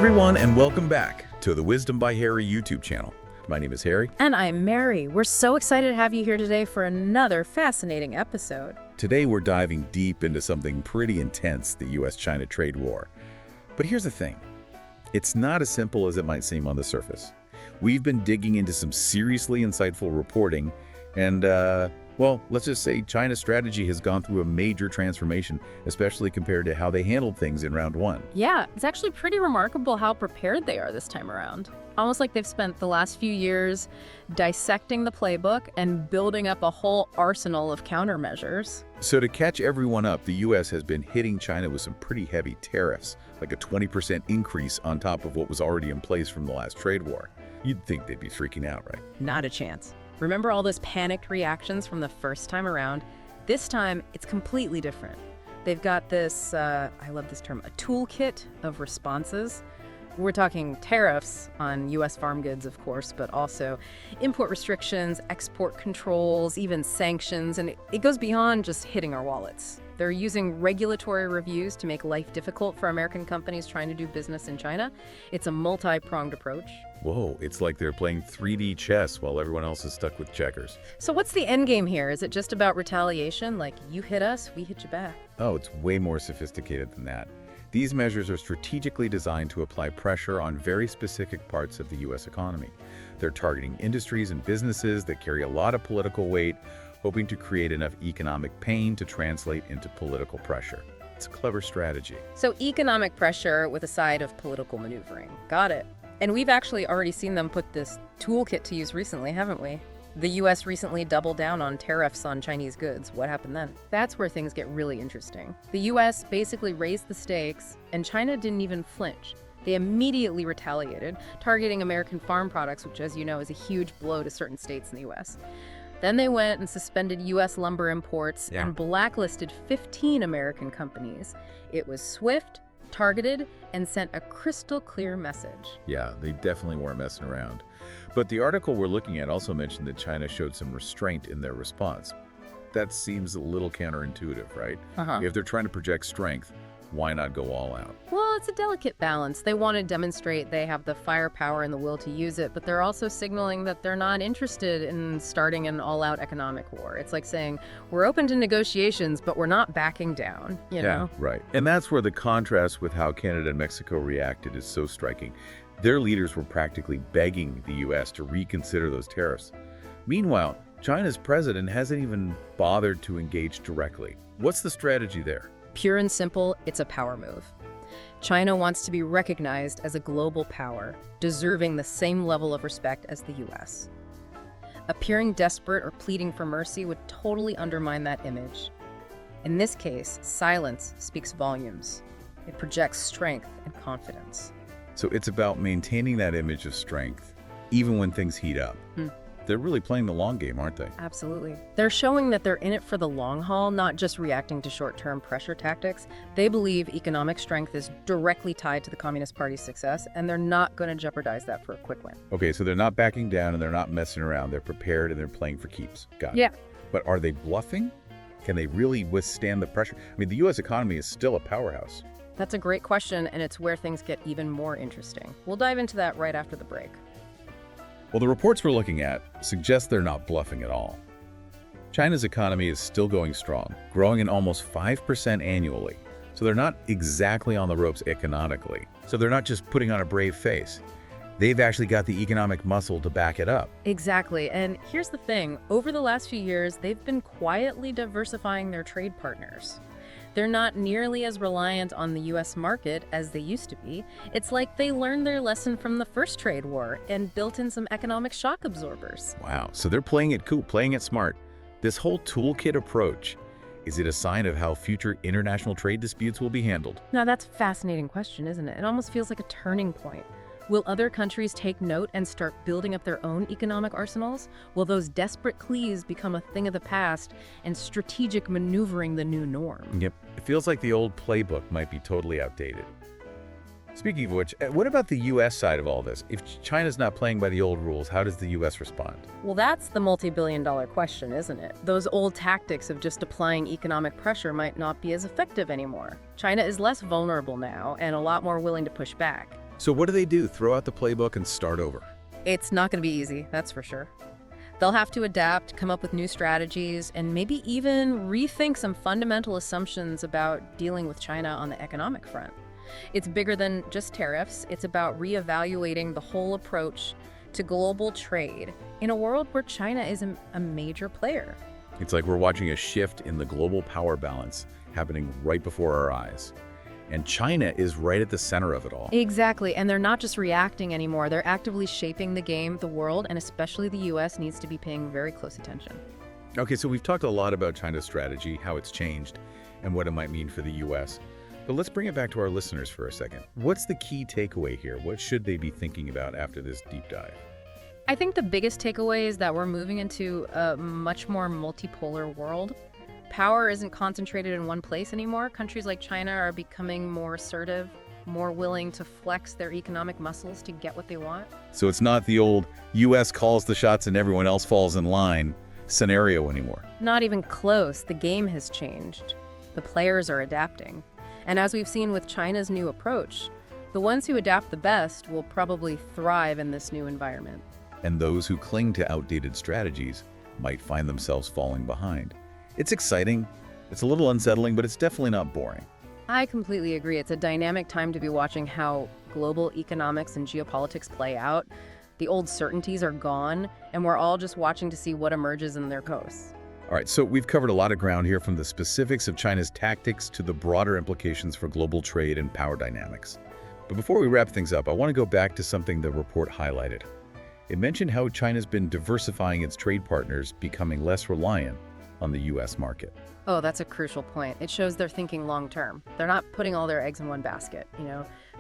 everyone, and welcome back to the Wisdom by Harry YouTube channel. My name is Harry. And I'm Mary. We're so excited to have you here today for another fascinating episode. Today we're diving deep into something pretty intense, the U.S.-China trade war. But here's the thing. It's not as simple as it might seem on the surface. We've been digging into some seriously insightful reporting, and, well, let's just say China's strategy has gone through a major transformation, especially compared to how they handled things in round one. Yeah, it's actually pretty remarkable how prepared they are this time around. Almost like they've spent the last few years dissecting the playbook and building up a whole arsenal of countermeasures. So to catch everyone up, the U.S. has been hitting China with some pretty heavy tariffs, like a 20% increase on top of what was already in place from the last trade war. You'd think they'd be freaking out, right? Not a chance. Remember all those panicked reactions from the first time around? This time, it's completely different. They've got this, I love this term, a toolkit of responses. We're talking tariffs on U.S. farm goods, of course, but also import restrictions, export controls, even sanctions, and it goes beyond just hitting our wallets. They're using regulatory reviews to make life difficult for American companies trying to do business in China. It's a multi-pronged approach. Whoa, it's like they're playing 3D chess while everyone else is stuck with checkers. So what's the end game here? Is it just about retaliation? Like, you hit us, we hit you back? Oh, it's way more sophisticated than that. These measures are strategically designed to apply pressure on very specific parts of the U.S. economy. They're targeting industries and businesses that carry a lot of political weight, hoping to create enough economic pain to translate into political pressure. It's a clever strategy. So economic pressure with a side of political maneuvering. Got it. And we've actually already seen them put this toolkit to use recently, haven't we? The U.S. recently doubled down on tariffs on Chinese goods. What happened then? That's where things get really interesting. The U.S. basically raised the stakes, and China didn't even flinch. They immediately retaliated, targeting American farm products, which, as you know, is a huge blow to certain states in the U.S. Then they went and suspended U.S. lumber imports and blacklisted 15 American companies. It was swift, targeted, and sent a crystal clear message. Yeah, they definitely weren't messing around. But the article we're looking at also mentioned that China showed some restraint in their response. That seems a little counterintuitive, right? If they're trying to project strength, why not go all out? Well, it's a delicate balance. They want to demonstrate they have the firepower and the will to use it, but they're also signaling that they're not interested in starting an all-out economic war. It's like saying, we're open to negotiations, but we're not backing down, you know? Right. And that's where the contrast with how Canada and Mexico reacted is so striking. Their leaders were practically begging the U.S. to reconsider those tariffs. Meanwhile, China's president hasn't even bothered to engage directly. What's the strategy there? Pure and simple, it's a power move. China wants to be recognized as a global power, deserving the same level of respect as the U.S. Appearing desperate or pleading for mercy would totally undermine that image. In this case, silence speaks volumes. It projects strength and confidence. So it's about maintaining that image of strength, even when things heat up. They're really playing the long game, aren't they? Absolutely. They're showing that they're in it for the long haul, not just reacting to short-term pressure tactics. They believe economic strength is directly tied to the Communist Party's success, and they're not going to jeopardize that for a quick win. Okay, so they're not backing down and they're not messing around. They're prepared and they're playing for keeps. Got it. Yeah. But are they bluffing? Can they really withstand the pressure? I mean, the U.S. economy is still a powerhouse. That's a great question, and it's where things get even more interesting. We'll dive into that right after the break. Well, the reports we're looking at suggest they're not bluffing at all. China's economy is still going strong, growing at almost 5% annually. So they're not exactly on the ropes economically. So they're not just putting on a brave face. They've actually got the economic muscle to back it up. Exactly, and here's the thing. Over the last few years, they've been quietly diversifying their trade partners. They're not nearly as reliant on the U.S. market as they used to be. It's like they learned their lesson from the first trade war and built in some economic shock absorbers. Wow, so they're playing it cool, playing it smart. This whole toolkit approach, is it a sign of how future international trade disputes will be handled? Now that's a fascinating question, isn't it? It almost feels like a turning point. Will other countries take note and start building up their own economic arsenals? Will those desperate pleas become a thing of the past and strategic maneuvering the new norm? Yep, it feels like the old playbook might be totally outdated. Speaking of which, what about the U.S. side of all this? If China's not playing by the old rules, how does the U.S. respond? Well, that's the multi-billion-dollar question, isn't it? Those old tactics of just applying economic pressure might not be as effective anymore. China is less vulnerable now and a lot more willing to push back. So what do they do? Throw out the playbook and start over? It's not going to be easy, that's for sure. They'll have to adapt, come up with new strategies, and maybe even rethink some fundamental assumptions about dealing with China on the economic front. It's bigger than just tariffs. It's about reevaluating the whole approach to global trade in a world where China is a major player. It's like we're watching a shift in the global power balance happening right before our eyes. And China is right at the center of it all. Exactly, and they're not just reacting anymore. They're actively shaping the game. The world, and especially the U.S., needs to be paying very close attention. Okay, so we've talked a lot about China's strategy, how it's changed, and what it might mean for the U.S. But let's bring it back to our listeners for a second. What's the key takeaway here? What should they be thinking about after this deep dive? I think the biggest takeaway is that we're moving into a much more multipolar world. Power isn't concentrated in one place anymore. Countries like China are becoming more assertive, more willing to flex their economic muscles to get what they want. So it's not the old U.S. calls the shots and everyone else falls in line scenario anymore. Not even close. The game has changed. The players are adapting. And as we've seen with China's new approach, the ones who adapt the best will probably thrive in this new environment. And those who cling to outdated strategies might find themselves falling behind. It's exciting, it's a little unsettling, but it's definitely not boring. I completely agree. It's a dynamic time to be watching how global economics and geopolitics play out. The old certainties are gone, and we're all just watching to see what emerges in their coasts. All right, so we've covered a lot of ground here, from the specifics of China's tactics to the broader implications for global trade and power dynamics. But before we wrap things up, I want to go back to something the report highlighted. It mentioned how China's been diversifying its trade partners, becoming less reliant on the U.S. market. Oh, that's a crucial point. It shows they're thinking long term. They're not putting all their eggs in one basket,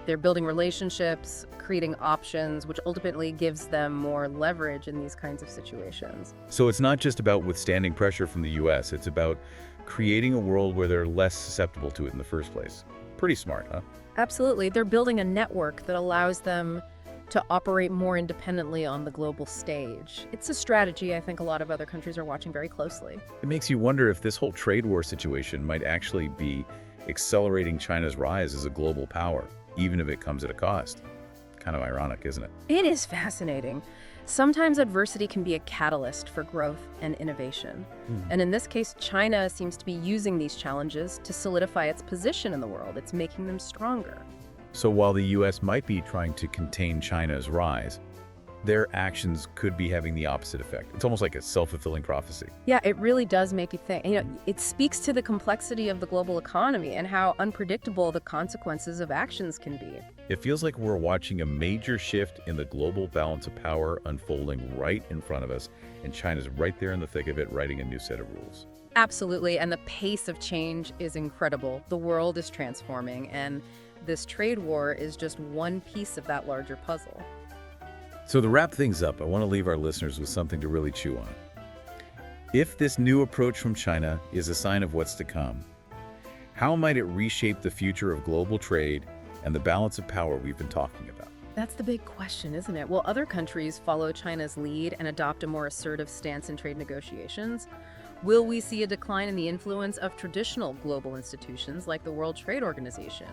They're building relationships, creating options, which ultimately gives them more leverage in these kinds of situations. So it's not just about withstanding pressure from the U.S., it's about creating a world where they're less susceptible to it in the first place. Pretty smart, huh? Absolutely. They're building a network that allows them to operate more independently on the global stage. It's a strategy I think a lot of other countries are watching very closely. It makes you wonder if this whole trade war situation might actually be accelerating China's rise as a global power, even if it comes at a cost. Kind of ironic, isn't it? It is fascinating. Sometimes adversity can be a catalyst for growth and innovation. And in this case, China seems to be using these challenges to solidify its position in the world. It's making them stronger. So while the U.S. might be trying to contain China's rise, their actions could be having the opposite effect. It's almost like a self-fulfilling prophecy. Yeah, it really does make you think. It speaks to the complexity of the global economy and how unpredictable the consequences of actions can be. It feels like we're watching a major shift in the global balance of power unfolding right in front of us, and China's right there in the thick of it, writing a new set of rules. Absolutely, and the pace of change is incredible. The world is transforming, and this trade war is just one piece of that larger puzzle. So to wrap things up, I want to leave our listeners with something to really chew on. If this new approach from China is a sign of what's to come, how might it reshape the future of global trade and the balance of power we've been talking about? That's the big question, isn't it? Will other countries follow China's lead and adopt a more assertive stance in trade negotiations? Will we see a decline in the influence of traditional global institutions like the World Trade Organization?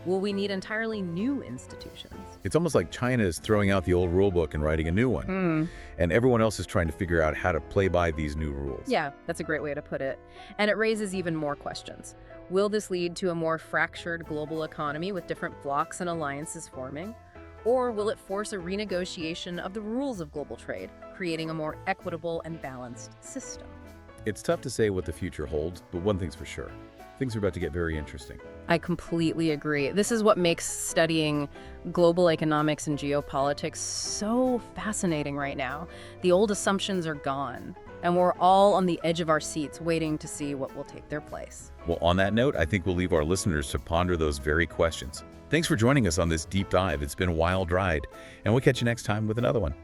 Will we need entirely new institutions? It's almost like China is throwing out the old rule book and writing a new one. And everyone else is trying to figure out how to play by these new rules. Yeah, that's a great way to put it. And it raises even more questions. Will this lead to a more fractured global economy with different blocs and alliances forming? Or will it force a renegotiation of the rules of global trade, creating a more equitable and balanced system? It's tough to say what the future holds, but one thing's for sure. Things are about to get very interesting. I completely agree. This is what makes studying global economics and geopolitics so fascinating right now. The old assumptions are gone, and we're all on the edge of our seats waiting to see what will take their place. Well, on that note, I think we'll leave our listeners to ponder those very questions. Thanks for joining us on this deep dive. It's been a wild ride, and we'll catch you next time with another one.